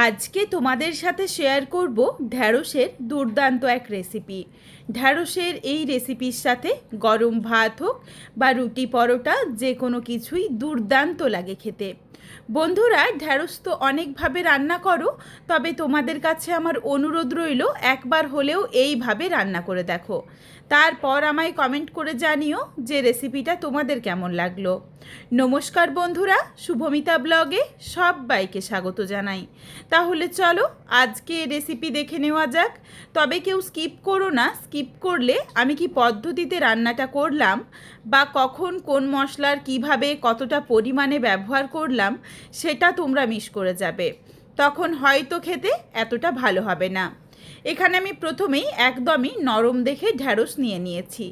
আজকে তোমাদের সাথে শেয়ার করব ঢ্যাঁড়সের দুর্দান্ত এক রেসিপি। ঢ্যাঁড়সের এই রেসিপির সাথে গরম ভাত হোক বা রুটি পরোটা যে কোনো কিছুই দুর্দান্ত লাগে খেতে। বন্ধুরা, ঢ্যাঁড়স তো অনেকভাবে রান্না করো, তবে তোমাদের কাছে আমার অনুরোধ রইল একবার হলেও এইভাবে রান্না করে দেখো। তারপর আমায় কমেন্ট করে জানিও যে রেসিপিটা তোমাদের কেমন লাগলো। নমস্কার বন্ধুরা, শুভমিতা ব্লগে সবাইকে স্বাগত জানাই। তাহলে চলো আজকে রেসিপি দেখে নেওয়া যাক। তবে কেউ স্কিপ করো না, স্কিপ করলে আমি কি পদ্ধতিতে রান্নাটা করলাম বা কখন কোন মশলার কিভাবে কতটা পরিমাণে ব্যবহার করলাম সেটা তোমরা মিস করে যাবে, তখন হয়তো খেতে এতটা ভালো হবে না। এখানে আমি প্রথমেই একদমই নরম দেখে ঢ্যাঁড়স নিয়ে নিয়েছি।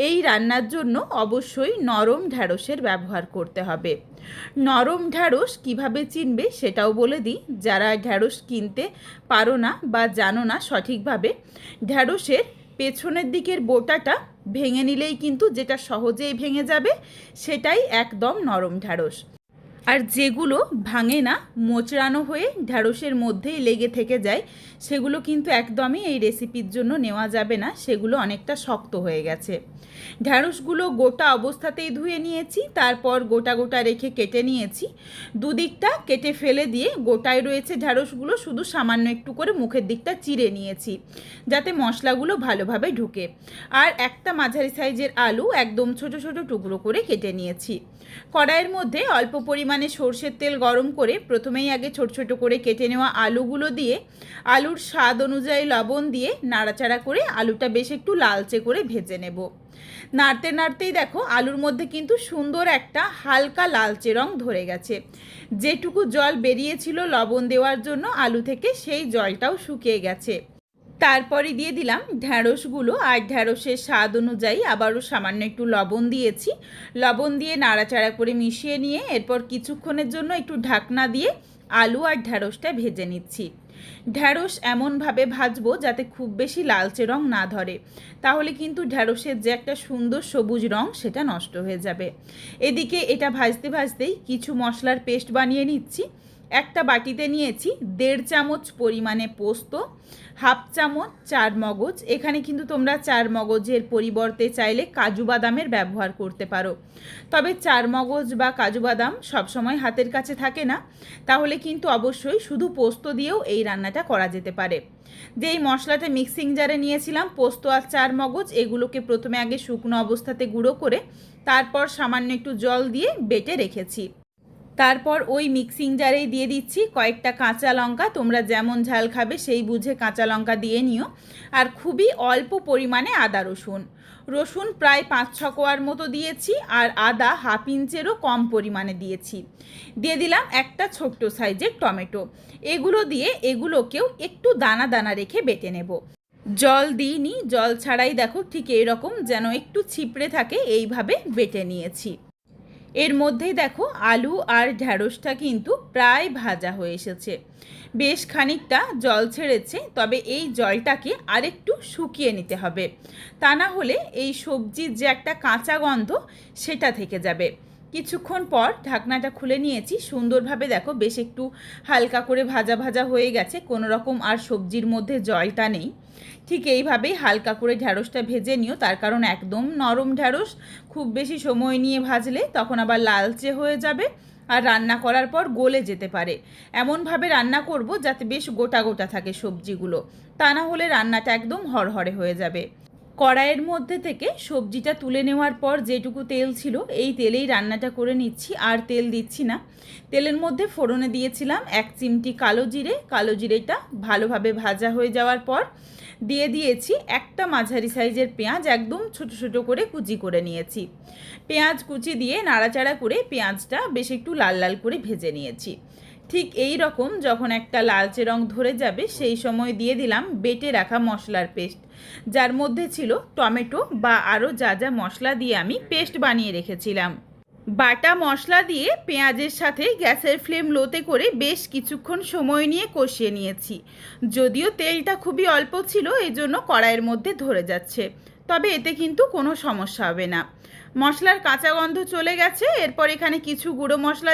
এই রান্নার জন্য অবশ্যই নরম ঢ্যাঁড়সের ব্যবহার করতে হবে। নরম ঢ্যাঁড়স কিভাবে চিনবে সেটাও বলে দিই, যারা ঢ্যাঁড়স কিনতে পারো না বা জানো না সঠিকভাবে। ঢ্যাঁড়সের পেছনের দিকের বোটাটা ভেঙে নিলেই কিন্তু যেটা সহজেই ভেঙে যাবে সেটাই একদম নরম ঢ্যাঁড়স। আর যেগুলো ভাঙে না, মোচড়ানো হয়ে ঢ্যাঁড়সের মধ্যেই লেগে থেকে যায়, সেগুলো কিন্তু একদমই এই রেসিপির জন্য নেওয়া যাবে না, সেগুলো অনেকটা শক্ত হয়ে গেছে। ঢ্যাঁড়সগুলো গোটা অবস্থাতেই ধুয়ে নিয়েছি, তারপর গোটা গোটা রেখে কেটে নিয়েছি। দুদিকটা কেটে ফেলে দিয়ে গোটায় রয়েছে ঢ্যাঁড়সগুলো, শুধু সামান্য একটু করে মুখের দিকটা চিড়ে নিয়েছি যাতে মশলাগুলো ভালোভাবে ঢুকে। আর একটা মাঝারি সাইজের আলু একদম ছোট ছোট টুকরো করে কেটে নিয়েছি। কড়াইয়ের মধ্যে অল্প পরিমাণে সর্ষের তেল গরম করে প্রথমেই আগে ছোট ছোট করে কেটে নেওয়া আলুগুলো দিয়ে আলুর স্বাদ অনুযায়ী লবণ দিয়ে নাড়াচাড়া করে আলুটা বেশ একটু লালচে করে ভেজে নেব। নাড়তে নাড়তেই দেখো আলুর মধ্যে কিন্তু সুন্দর একটা হালকা লালচে রং ধরে গেছে। যেটুকু জল বেরিয়েছিল লবণ দেওয়ার জন্য আলু থেকে, সেই জলটাও শুকিয়ে গেছে। তারপরে দিয়ে দিলাম ঢ্যাঁড়সগুলো, আর ঢ্যাঁড়সের স্বাদ অনুযায়ী আবারও সামান্য একটু লবণ দিয়েছি। লবণ দিয়ে নাড়াচাড়া করে মিশিয়ে নিয়ে এরপর কিছুক্ষণের জন্য একটু ঢাকনা দিয়ে আলু আর ঢ্যাঁড়সটা ভেজে নিচ্ছি। ঢ্যাঁড়স এমনভাবে ভাজবো যাতে খুব বেশি লালচে রং না ধরে, তাহলে কিন্তু ঢ্যাঁড়সের যে একটা সুন্দর সবুজ রং সেটা নষ্ট হয়ে যাবে। এদিকে এটা ভাজতে ভাজতেই কিছু মশলার পেস্ট বানিয়ে নিচ্ছি। একটা বাটিতে নিয়েছি 1.5 চামচ পরিমাণে পোস্ত, হাফ চামচ চার মগজ। এখানে কিন্তু তোমরা চার মগজের পরিবর্তে চাইলে কাজু বাদামের ব্যবহার করতে পারো, তবে চার মগজ বা কাজু বাদাম সবসময় হাতের কাছে থাকে না, তাহলে কিন্তু অবশ্যই শুধু পোস্ত দিয়েও এই রান্নাটা করা যেতে পারে। যে এই মশলাটা মিক্সিং জারে নিয়েছিলাম পোস্ত আর চার মগজ, এগুলোকে প্রথমে আগে শুকনো অবস্থাতে গুঁড়ো করে তারপর সামান্য একটু জল দিয়ে বেটে রেখেছি। তারপর ওই মিক্সিং জারেই দিয়ে দিচ্ছি কয়েকটা কাঁচা লঙ্কা। তোমরা যেমন ঝাল খাবে সেই বুঝে কাঁচা লঙ্কা দিয়ে নিও। আর খুবই অল্প পরিমাণে আদা রসুন, রসুন প্রায় 5-6 কোয়ার মতো দিয়েছি, আর আদা হাফ ইঞ্চেরও কম পরিমাণে দিয়েছি। দিয়ে দিলাম একটা ছোট্ট সাইজের টমেটো। এগুলো দিয়ে এগুলোকেও একটু দানা দানা রেখে বেটে নেব। জল দিইনি, জল ছাড়াই দেখো ঠিক এইরকম যেন একটু ছিপড়ে থাকে এইভাবে বেটে নিয়েছি। এর মধ্যেই দেখো আলু আর ঢ্যাঁড়সটা কিন্তু প্রায় ভাজা হয়ে এসেছে, বেশ খানিকটা জল ছেড়েছে, তবে এই জলটাকে আরেকটু শুকিয়ে নিতে হবে, তা না হলে এই সবজির যে একটা কাঁচা গন্ধ সেটা থেকে যাবে। কিছুক্ষণ পর ঢাকনাটা খুলে নিয়েছি, সুন্দরভাবে দেখো বেশ একটু হালকা করে ভাজা ভাজা হয়ে গেছে, কোনো রকম আর সবজির মধ্যে জলটা নেই। ঠিক এইভাবেই হালকা করে ঢ্যাঁড়সটা ভেজে নিও, তার কারণ একদম নরম ঢ্যাঁড়স খুব বেশি সময় নিয়ে ভাজলে তখন আবার লালচে হয়ে যাবে আর রান্না করার পর গলে যেতে পারে। এমনভাবে রান্না করব যাতে বেশ গোটা গোটা থাকে সবজিগুলো, তা না হলে রান্নাটা একদম হরহরে হয়ে যাবে। কড়াইয়ের মধ্যে থেকে সবজিটা তুলে নেওয়ার পর যেটুকু তেল ছিল এই তেলেই রান্নাটা করে নিচ্ছি, আর তেল দিচ্ছি না। তেলের মধ্যে ফোড়নে দিয়েছিলাম 1 চিমটি কালো জিরে। কালো জিরেটা ভালোভাবে ভাজা হয়ে যাওয়ার পর দিয়ে দিয়েছি একটা মাঝারি সাইজের পেঁয়াজ, একদম ছোট ছোট করে কুচি করে নিয়েছি। পেঁয়াজ কুচি দিয়ে নাড়াচাড়া করে পেঁয়াজটা বেশ একটু লাল লাল করে ভেজে নিয়েছি। ঠিক এই রকম যখন একটা লালচে রং ধরে যাবে সেই সময় দিয়ে দিলাম বেটে রাখা মশলার পেস্ট, যার মধ্যে ছিল টমেটো বা আরও যা যা মশলা দিয়ে আমি পেস্ট বানিয়ে রেখেছিলাম। বাটা মশলা দিয়ে পেঁয়াজের সাথে গ্যাসের ফ্লেম লোতে করে বেশ কিছুক্ষণ সময় নিয়ে কষিয়ে নিয়েছি। যদিও তেলটা খুবই অল্প ছিল, এই জন্য কড়াইয়ের মধ্যে ধরে যাচ্ছে, তবে এতে কিন্তু কোনো সমস্যা হবে না। মশলার কাঁচা গন্ধ চলে গেছে। এরপর এখানে কিছু গুঁড়ো মশলা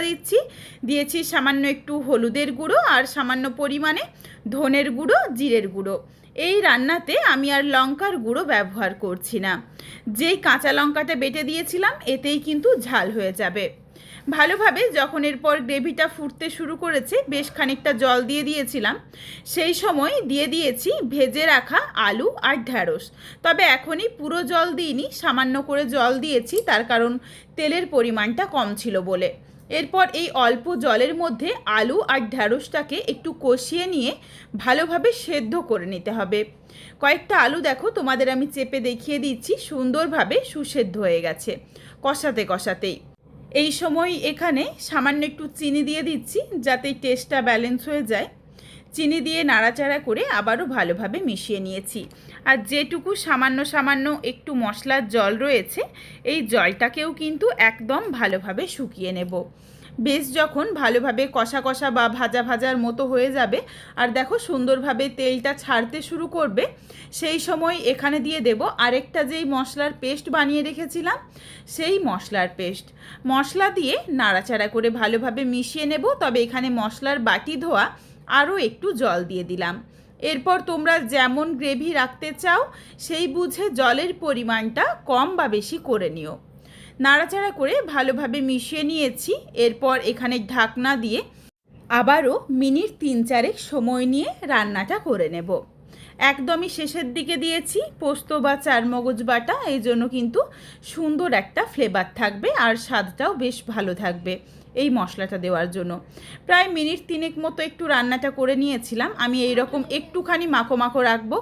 দিয়েছি সামান্য একটু হলুদের গুঁড়ো আর সামান্য পরিমাণে ধনের গুঁড়ো, জিরের গুঁড়ো। এই রান্নাতে আমি আর লঙ্কার গুঁড়ো ব্যবহার করছি না। যেই কাঁচা লঙ্কাটা বেটে দিয়েছিলাম এতেই কিন্তু ঝাল হয়ে যাবে। ভালোভাবে যখন এরপর গ্রেভিটা ফুটতে শুরু করেছে, বেশ খানিকটা জল দিয়ে দিয়েছিলাম। সেই সময় দিয়ে দিয়েছি ভেজে রাখা আলু আর ঢ্যাঁড়স। তবে এখনই পুরো জল দিইনি, সামান্য করে জল দিয়েছি, তার কারণ তেলের পরিমাণটা কম ছিল বলে। এরপর এই অল্প জলের মধ্যে আলু আর ঢ্যাঁড়সটাকে একটু কষিয়ে নিয়ে ভালোভাবে সেদ্ধ করে নিতে হবে। কয়েকটা আলু দেখো তোমাদের আমি চেপে দেখিয়ে দিচ্ছি, সুন্দরভাবে সুসেদ্ধ হয়ে গেছে কষাতে কষাতেই। এই সময় এখানে সামান্য একটু চিনি দিয়ে দিচ্ছি যাতে টেস্টটা ব্যালেন্স হয়ে যায়। চিনি দিয়ে নাড়াচাড়া করে আবারও ভালোভাবে মিশিয়ে নিয়েছি। আর যেটুকু সামান্য একটু মশলার জল রয়েছে, এই জলটাকেও কিন্তু একদম ভালোভাবে শুকিয়ে নেব। বেশ যখন ভালোভাবে কষা কষা বা ভাজা ভাজার মতো হয়ে যাবে আর দেখো সুন্দরভাবে তেলটা ছাড়তে শুরু করবে, সেই সময় এখানে দিয়ে দেব আরেকটা যেই মশলার পেস্ট বানিয়ে রেখেছিলাম, সেই মশলার পেস্ট। মশলা দিয়ে নাড়াচাড়া করে ভালোভাবে মিশিয়ে নেব। তবে এখানে মশলার বাটি ধোয়া আরও একটু জল দিয়ে দিলাম। এরপর তোমরা যেমন গ্রেভি রাখতে চাও সেই বুঝে জলের পরিমাণটা কম বা বেশি করে নিও। নাড়াচাড়া করে ভালোভাবে মিশিয়ে নিয়েছি। এরপর এখানে ঢাকনা দিয়ে আবারও মিনিট 3-4 সময় নিয়ে রান্নাটা করে নেব। একদমই শেষের দিকে দিয়েছি পোস্ত বা চারমগজ বাটা, এই জন্য কিন্তু সুন্দর একটা ফ্লেভার থাকবে আর স্বাদটাও বেশ ভালো থাকবে এই মশলাটা দেওয়ার জন্য। প্রায় মিনিট 3 মতো একটু রান্নাটা করে নিয়েছিলাম। আমি এই রকম একটুখানি মাখো মাখো রাখবো,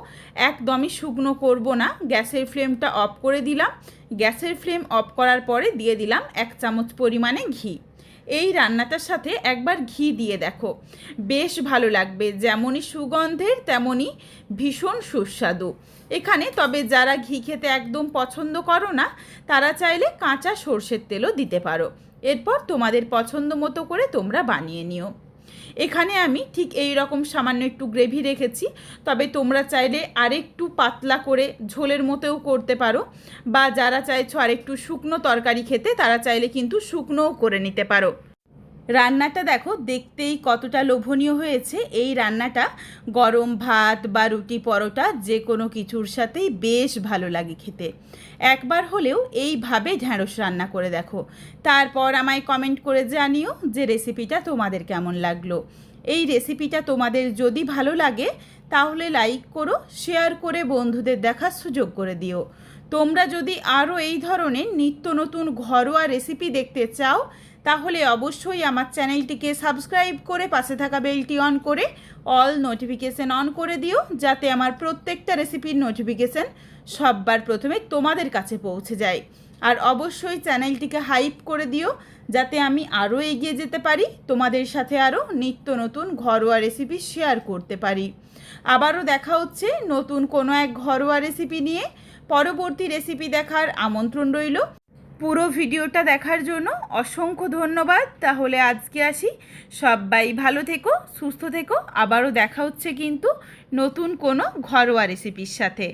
একদমই শুকনো করব না। গ্যাসের ফ্লেমটা অফ করে দিলাম। গ্যাসের ফ্লেম অফ করার পরে দিয়ে দিলাম 1 চামচ পরিমাণে ঘি। এই রান্নাটার সাথে একবার ঘি দিয়ে দেখো, বেশ ভালো লাগবে। যেমনই সুগন্ধের তেমনই ভীষণ সুস্বাদু এখানে। তবে যারা ঘি খেতে একদম পছন্দ করো না, তারা চাইলে কাঁচা সর্ষের তেলও দিতে পারো। এরপর তোমাদের পছন্দ মতো করে তোমরা বানিয়ে নিও। এখানে আমি ঠিক এই রকম সামান্য একটু গ্রেভি রেখেছি। তবে তোমরা চাইলে আরেকটু পাতলা করে ঝোলের মতোও করতে পারো, বা যারা চাইছো আরেকটু শুকনো তরকারি খেতে, তারা চাইলে কিন্তু শুকনোও করে নিতে পারো। রান্নাটা দেখো দেখতেই কতটা লোভনীয় হয়েছে। এই রান্নাটা গরম ভাত বা রুটি পরোটা যে কোনো কিছুর সাথেই বেশ ভালো লাগে খেতে। একবার হলেও এইভাবে ঢ্যাঁড়স রান্না করে দেখো, তারপর আমায় কমেন্ট করে জানিও যে রেসিপিটা তোমাদের কেমন লাগলো। এই রেসিপিটা তোমাদের যদি ভালো লাগে তাহলে লাইক করো, শেয়ার করে বন্ধুদের দেখার সুযোগ করে দিও। তোমরা যদি আরও এই ধরনের নিত্য নতুন ঘরোয়া রেসিপি দেখতে চাও তাহলে অবশ্যই আমার চ্যানেলটিকে সাবস্ক্রাইব করে পাশে থাকা বেলটি অন করে অল নোটিফিকেশান অন করে দিও, যাতে আমার প্রত্যেকটা রেসিপির নোটিফিকেশান সববার প্রথমে তোমাদের কাছে পৌঁছে যায়। আর অবশ্যই চ্যানেলটিকে হাইপ করে দিও যাতে আমি আরও এগিয়ে যেতে পারি, তোমাদের সাথে আরও নিত্য নতুন ঘরোয়া রেসিপি শেয়ার করতে পারি। আবারও দেখা হচ্ছে নতুন কোনো এক ঘরোয়া রেসিপি নিয়ে। পরবর্তী রেসিপি দেখার আমন্ত্রণ রইল। পুরো ভিডিওটা দেখার জন্য অসংখ্য ধন্যবাদ। তাহলে আজকে আসি, সবাই ভালো থেকো, সুস্থ থেকো। আবারও দেখা হচ্ছে কিন্তু নতুন কোনো ঘরোয়া রেসিপির সাথে।